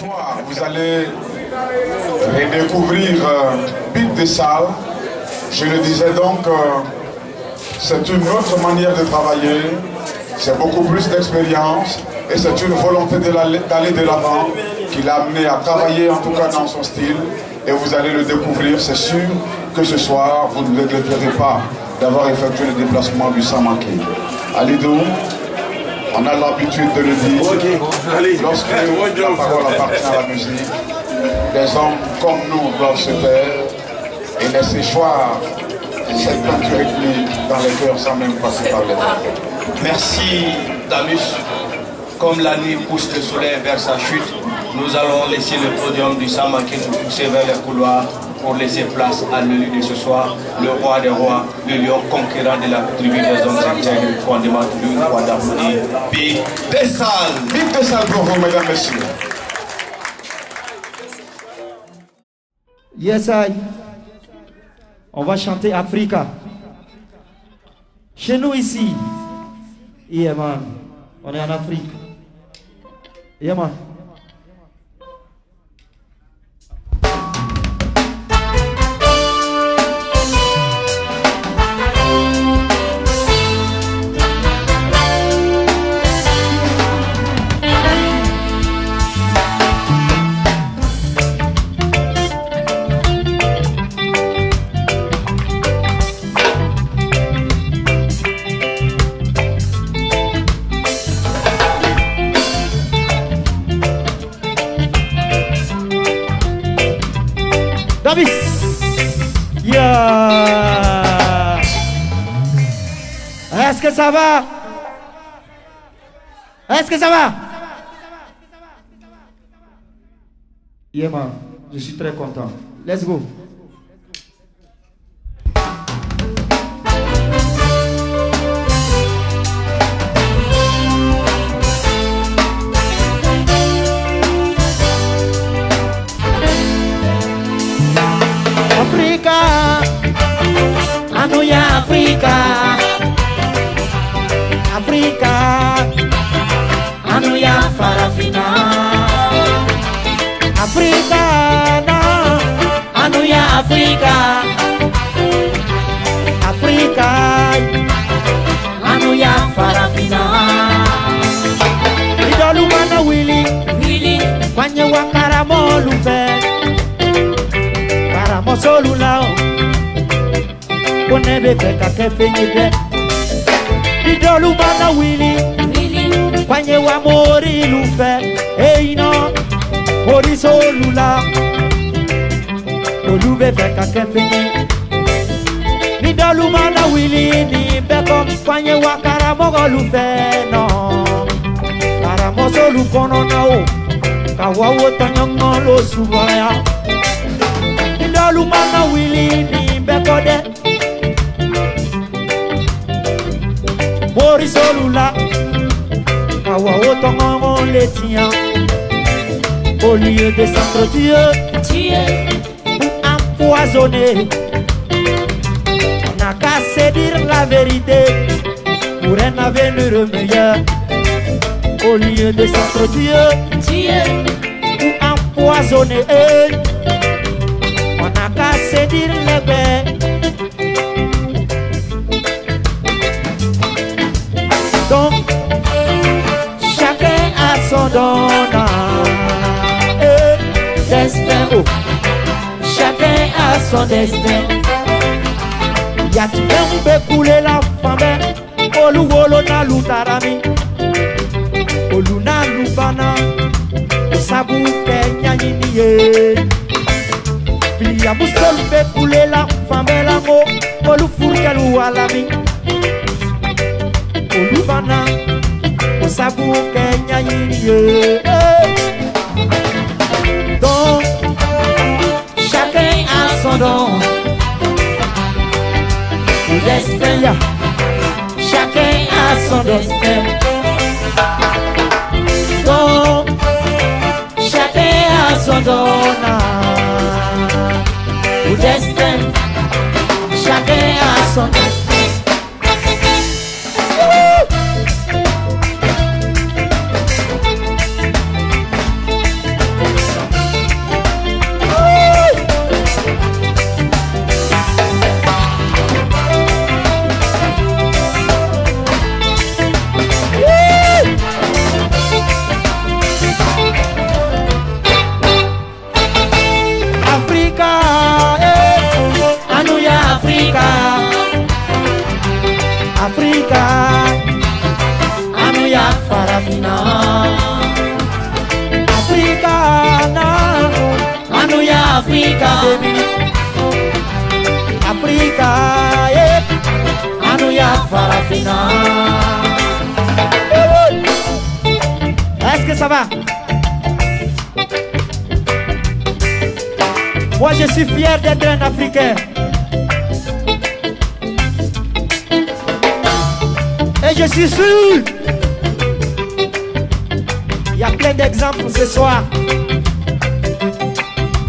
soir, vous allez redécouvrir Beat des salles. Je le disais donc, c'est une autre manière de travailler, c'est beaucoup plus d'expérience et c'est une volonté d'aller de l'avant qui l'a amené à travailler en tout cas dans son style et vous allez le découvrir, c'est sûr que ce soir vous ne regretterez pas d'avoir effectué le déplacement du Samanké. Alidou, on a l'habitude de le dire, lorsque la parole appartient à la musique, des hommes comme nous doivent se taire et laisser choir cette peinture rythmique dans les cœurs sans même passer par les têtes. Merci Damus. Comme la nuit pousse le soleil vers sa chute, nous allons laisser le podium du Samanké nous pousser vers les couloirs pour laisser place à l'élu de ce soir, le roi des rois, le lion conquérant de la tribu des hommes intègres, qu'on demande une fois d'applaudir. Beat des salles. Beat des salles pour vous, mesdames, messieurs. Yes, I. On va chanter Africa. Chez nous ici. Yeah, man. On est en Afrique. Yeah, man. Davis. Yeah. Est-ce que ça va? Est-ce que ça va? Yeah, man. Je suis très content. Let's go. Africa, Anuya Africa, Africa, Anuya Farafina, Africa, Anuya Africa, Africa, Anuya Farafina. Idolumana Willy, Kwanye Wakaramo Lufe. Mosolula Konebe feka kefenyide Idolu mana Willy Kwanye wa mori lufe Eino Mori solula Olube feka kefenyi Idolu mana Willy Ni beko Kwanye wa karamogo lufe No Karamosolu kono na o Kawawo tanyongo lo subaya Idolumana Willy ni bekode Mori solula Kawa otongo le tien Au lieu de s'entretuer ou empoisonner On n'a qu'à se dire la vérité Pour un avenir meilleur Au lieu de s'entretuer ou empoisonner On n'a qu'à se dire le paix. Donc, chacun a son don destin. Oh. Chacun a son destin. Y'a tu peux couler la femme. Olu wolo na lutarami. Olu na lubana. Sabu kenya yiniye. Bilia musol be kule la fambela mo Olu furkelu alami Olu bana Osabu kenya yiniye Donc Chacun a son don Ou destin Chacun a son destin Donc Chacun a son don Ou destin, chacun a son destin. Africa, Anuya Farafina. Est-ce que ça va? Moi je suis fier d'être un Africain. Et je suis sûr, il y a plein d'exemples ce soir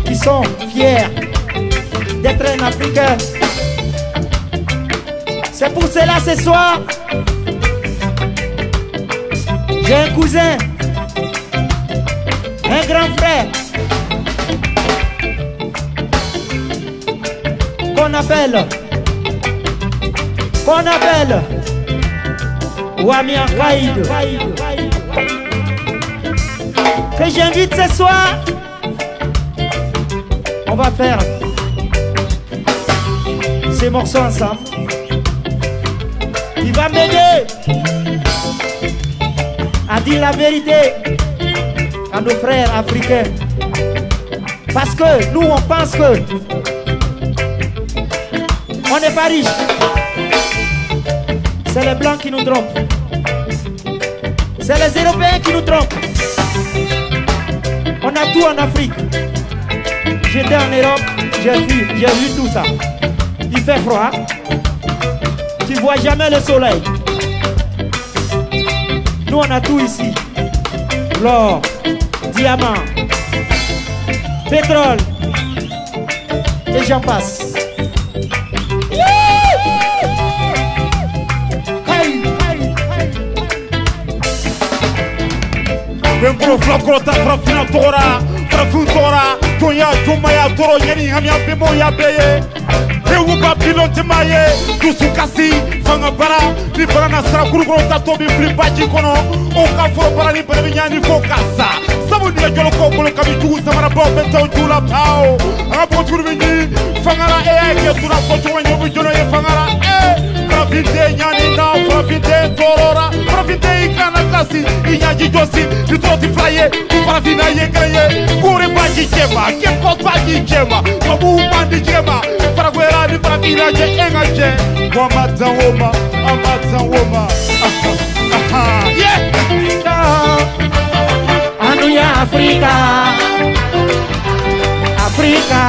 qui sont fiers d'être un Africain. C'est pour cela ce soir, j'ai un cousin, un grand frère, qu'on appelle Wami Akaïd, que j'invite ce soir. On va faire ces morceaux ensemble. Il va m'aider à dire la vérité à nos frères africains. Parce que nous on pense que on n'est pas riche. C'est les blancs qui nous trompent. C'est les Européens qui nous trompent. On a tout en Afrique. J'étais en Europe, j'ai vu tout ça. Il fait froid. Tu vois jamais le soleil. Nous on a tout ici. L'or, diamant, pétrole. Et j'en passe. Bengolo flakrota frafina tora, frafun tora, tonya jumaya toro yeni hamya bemo ya beye. Ewu papilon temaye, dusu kasi, fanga bara, ni bara na sara kurukuro tatobi flipaji kono, oka foro bara ni bara binyani fokasa. Sabu ni jolo ko bolo kami tugu samara bo bento jula pao. Abo turubini, fangara ke tuna foto wanyobu jono ye fangara Profite nyani na profite torora, profite ikana kasi, inyaji josi, nitroti flaye, uparafina ye gaye, kure baji jema, kepot baji jema, mabu bandi jema, faragwera ni farafina je engaje, wamata woma, yeah! Anuya Africa, Africa,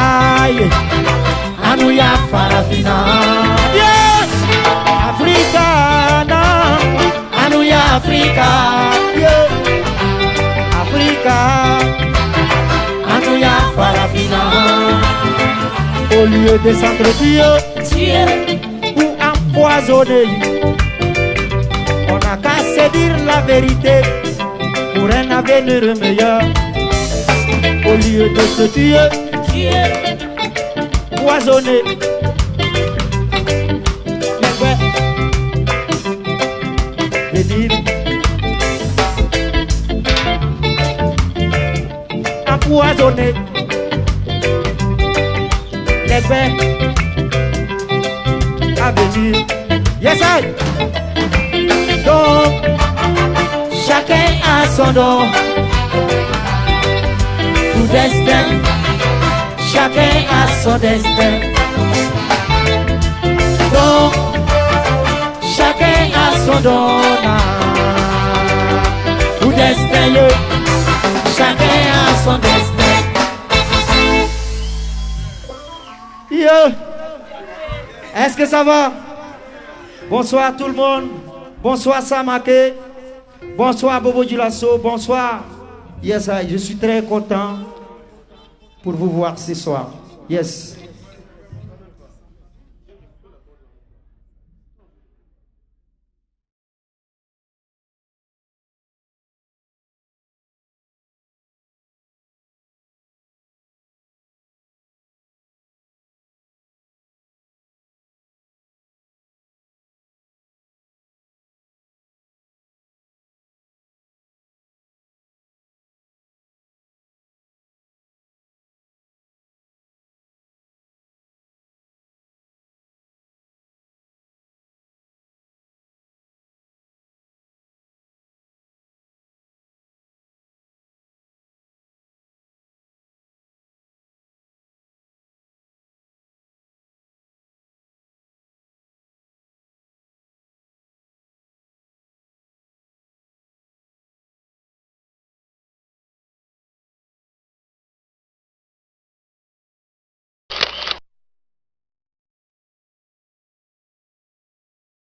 yeah. Anuya Farafina, yeah! Africana, Anuya Africa, yeah. Africa, Anuya Farafina. Au lieu de s'entretuer ou empoisonner, on n'a qu'à se dire la vérité pour un avenir meilleur. Au lieu de se tuer, poisonner. Venir empoisonner les faits à venir. Yes, I. Donc, chacun a son don ou destin. Chacun a son destin. Donc, chacun a son don ou destin. Chacun a son destin. Yo. Est-ce que ça va? Bonsoir tout le monde. Bonsoir Samake. Bonsoir Bobo Djulasso. Bonsoir. Yes, je suis très content pour vous voir ce soir. Yes.